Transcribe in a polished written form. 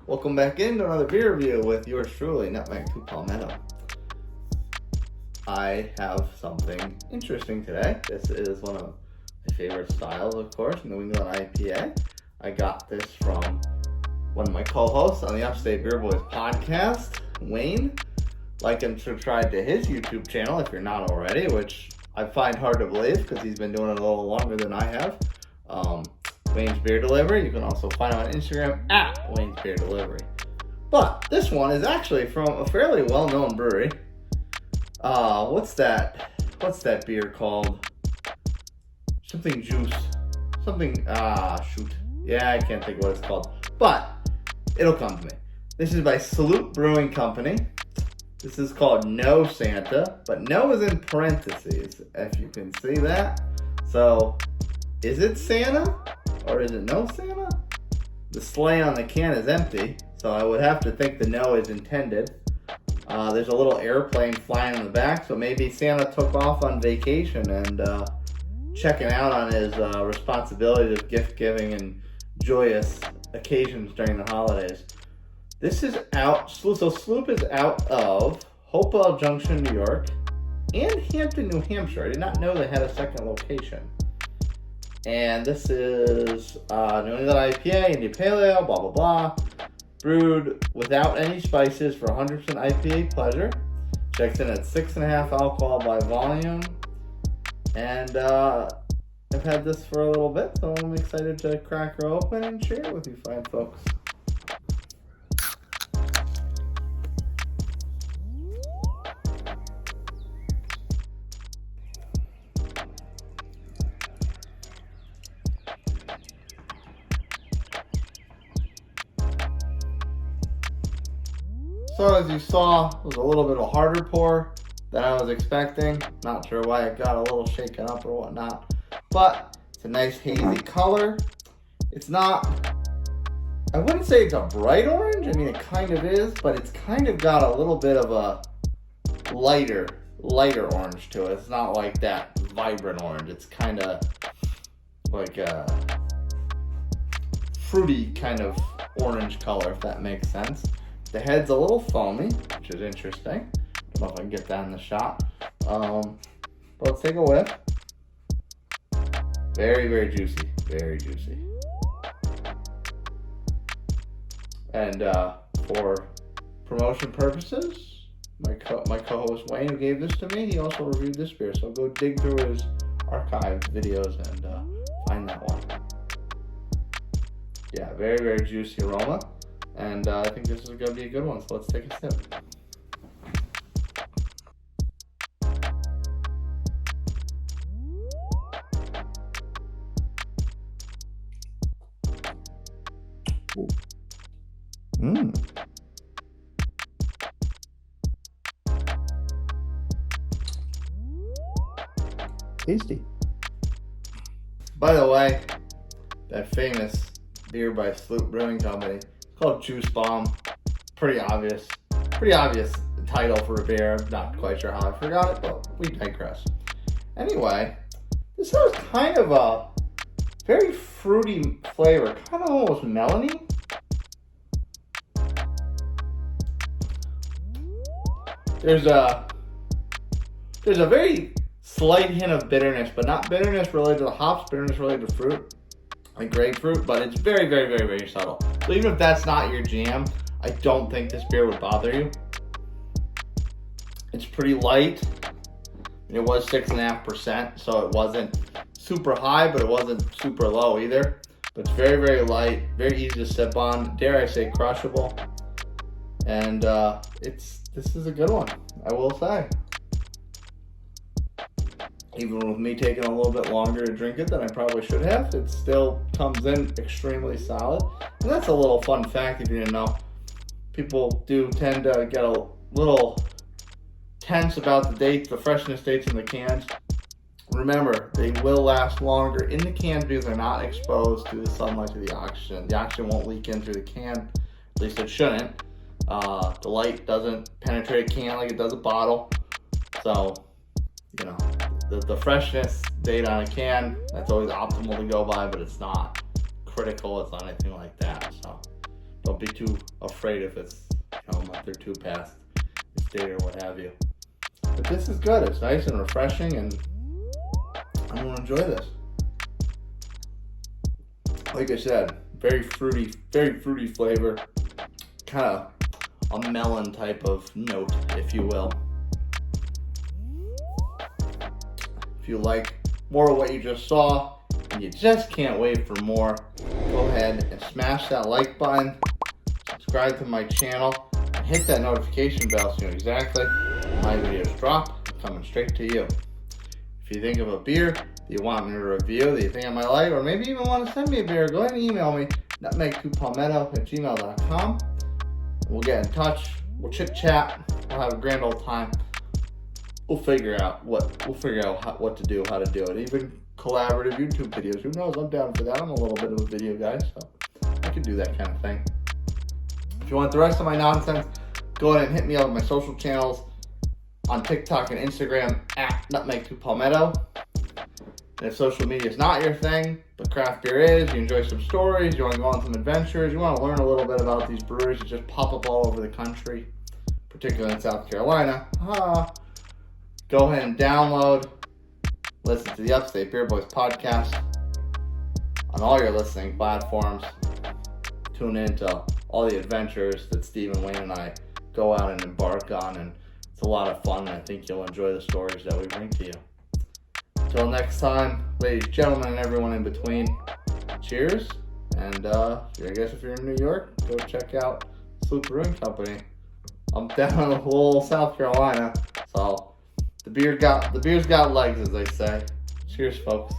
Welcome back into another beer review with yours truly, Nutmeg to Palmetto. I have something interesting today. This is one of my favorite styles, of course, New England IPA. I got this from one of my co-hosts on the Upstate Beer Boys podcast, Wayne. Like and subscribe to his YouTube channel if you're not already, which I find hard to believe because he's been doing it a little longer than I have. Wames Beer Delivery. You can also find him on Instagram at Wames Beer Delivery. But this one is actually from a fairly well-known brewery. What's that beer called? Something juice. Shoot. Yeah, I can't think what it's called. But it'll come to me. This is by Sloop Brewing Company. This is called No Santa, but no is in parentheses, if you can see that. So, is it Santa or is it no Santa? The sleigh on the can is empty, so I would have to think the no is intended. There's a little airplane flying in the back, so maybe Santa took off on vacation and checking out on his responsibilities of gift giving and joyous occasions during the holidays. This is out, so Sloop is out of Hopewell, Junction, New York, and Hampton, New Hampshire. I did not know they had a second location. And this is New England IPA, India Pale Ale, blah, blah, blah. Brewed without any spices for 100% IPA pleasure. Checks in at 6.5 alcohol by volume. And I've had this for a little bit, so I'm excited to crack her open and share it with you fine folks. So as you saw, it was a little bit of a harder pour than I was expecting. Not sure why it got a little shaken up or whatnot. But it's a nice hazy color. It's not, I wouldn't say it's a bright orange. I mean, it kind of is, but it's kind of got a little bit of a lighter orange to it. It's not like that vibrant orange. It's kind of like a fruity kind of orange color, if that makes sense. The head's a little foamy, which is interesting. Don't know if I can get that in the shot. But let's take a whiff. Very, very juicy. Very juicy. And for promotion purposes, my co-host Wayne, who gave this to me, he also reviewed this beer. So go dig through his archived videos and find that one. Yeah, very, very juicy aroma. And I think this is going to be a good one, so let's take a sip. Tasty. By the way, that famous beer by Sloop Brewing Company, called Juice Bomb. Pretty obvious title for a beer. I'm not quite sure how I forgot it, but we digress. Anyway, this has kind of a very fruity flavor, kind of almost melony. There's a very slight hint of bitterness, but not bitterness related to the hops, bitterness related to fruit, like grapefruit, but it's very, very, very, very subtle. So even if that's not your jam, I don't think this beer would bother you. It's pretty light. It was 6.5%, so it wasn't super high, but it wasn't super low either. But it's very, very light, very easy to sip on, dare I say crushable. And this is a good one, I will say. Even with me taking a little bit longer to drink it than I probably should have, it still comes in extremely solid. And that's a little fun fact if you didn't know. People do tend to get a little tense about the dates, the freshness dates in the cans. Remember, they will last longer in the cans because they're not exposed to the sunlight, to the oxygen. The oxygen won't leak in through the can, at least it shouldn't. The light doesn't penetrate a can like it does a bottle. So, you know, the freshness date on a can, that's always optimal to go by, but it's not critical, it's not anything like that. So don't be too afraid if it's a month or two past its date or what have you. But this is good. It's nice and refreshing, and I'm gonna enjoy this. Like I said, very fruity flavor, kind of a melon type of note, if you will. If you like more of what you just saw and you just can't wait for more, go ahead and smash that like button, subscribe to my channel, and hit that notification bell so you know exactly when my videos drop, coming straight to you. If you think of a beer that you want me to review, that you think I might like, or maybe even want to send me a beer, go ahead and email me, nutmeg2palmetto@gmail.com. We'll get in touch, we'll chit chat, we'll have a grand old time. We'll figure out what to do, how to do it. Even collaborative YouTube videos. Who knows? I'm down for that. I'm a little bit of a video guy, so I can do that kind of thing. If you want the rest of my nonsense, go ahead and hit me up on my social channels on TikTok and Instagram at nutmeg2palmetto. And if social media is not your thing, but craft beer is, you enjoy some stories, you want to go on some adventures, you want to learn a little bit about these breweries that just pop up all over the country, particularly in South Carolina, go ahead and download, listen to the Upstate Beer Boys podcast on all your listening platforms. Tune into all the adventures that Steve and Wayne and I go out and embark on, and it's a lot of fun, and I think you'll enjoy the stories that we bring to you. Until next time, ladies, gentlemen, and everyone in between, cheers, and I guess if you're in New York, go check out Sloop Brewing Company. I'm down in Hopewell, South Carolina, so the beer's got legs, as they say. Cheers, folks.